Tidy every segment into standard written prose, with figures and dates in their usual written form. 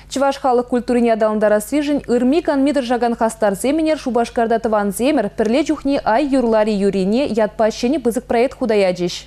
Чуваш халық культурине адалындара свижин ырмикан мидр жаган хастар земенер Шубашкарда тыван земер перле жухни ай юрлари юрине ятпащени бызык проект худаяджиш.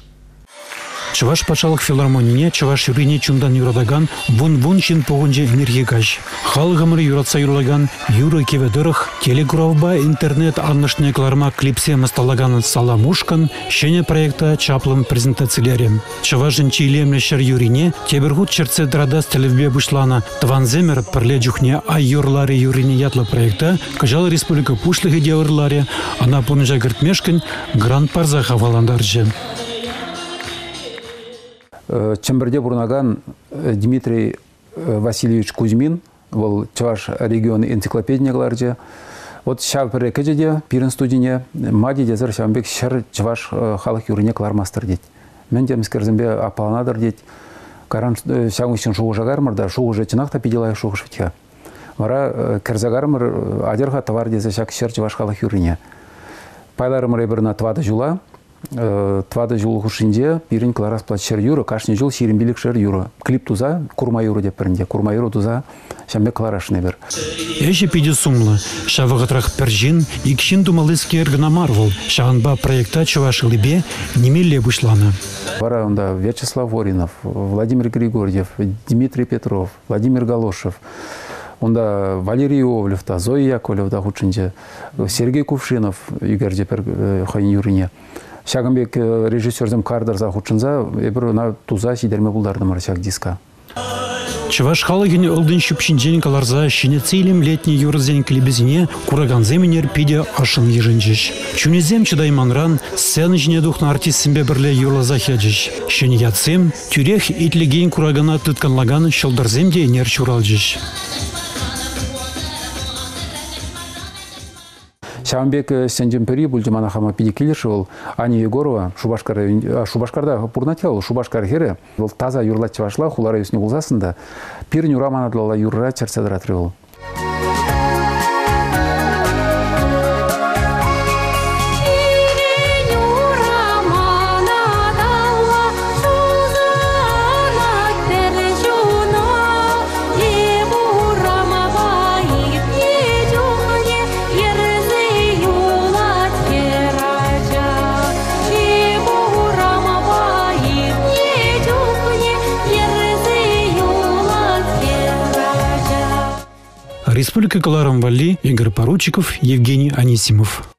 Чуваш пачалық филармонине, чуваш юрине чундан юрадаган, вун чин погонже энергигаш. Халгамры юратса юрлаган, юры кеведырых, телеграфба интернет аннышне кларма клипсе масталаган саламушкан, шене проекта чаплым презентациялерем. Чувашын чилемлешер юрине, тебергут черце драдас телевбе бушлана, тванземер перле жухне ай юрлари юрине ятлы проекта, кажал республика пушлығы деурларе, ана пунжа гыртмешкін гранд парза хаваландаржы. Чемберде бурнаган Дмитрий Васильевич Кузьмин, вол Чуваш регион энциклопедияларже. Вот шавпер кеджеде пирен студине мади дезер шамбек шар Чуваш халық юрине клармастер дет. Мен демскерзембе апаланадыр дет. Каран шагушин шугужагармырда шугужа чынакта пиделай шугушвитха. Вара керзагармыр адерха товар дезе шак шар Чуваш халық юрине. Пайларымыр эберна твада жула. Твада жул хушинде пирин кларас платшер юра, кашни жул сиримбилик шер юра. Клип туза, курма юра деп пернде. Курма юра туза, шамбе кларашны бер. Эжи пиде сумла, шавагатрах пержин, икшин думалыски эргна марвал, шаганба проекта Чуваш лыбе немелле бушлана. Вара онда Вячеслав Воринов, Владимир Григорьев, Дмитрий Петров, Владимир Галошев. Онда Валерий Овлев, Зоя Яковлев, хучинде, Сергей Кувшинов, югерде пер хайн юрине. Шагамбек режиссерзем кардар захучынза, эбір на туза сидерме булдардым аршак диска. Чуваш халыгыне олдын шүпшінжен каларза шенецейлем летний юрзен клебезіне кураган земенер пиде ашын ежінжіш. Чунезем чыдайманран сцена жіне духна артистсембе бірле юрлаза хеджіш. Шен ятсем тюрех итлеген курагана тытканлаган шылдарземде энер чуралжіш. Шамбек сенжемпери бульдимана хама пидикилиши ол Ани Егорова Шубашкарда пурнател Шубашкар хере ол таза юрлат чавашла хулара юсне булзасында пирни ураманадлала юрра черседратры ол. Республика Каларам-Валли, Игорь Поручиков, Евгений Анисимов.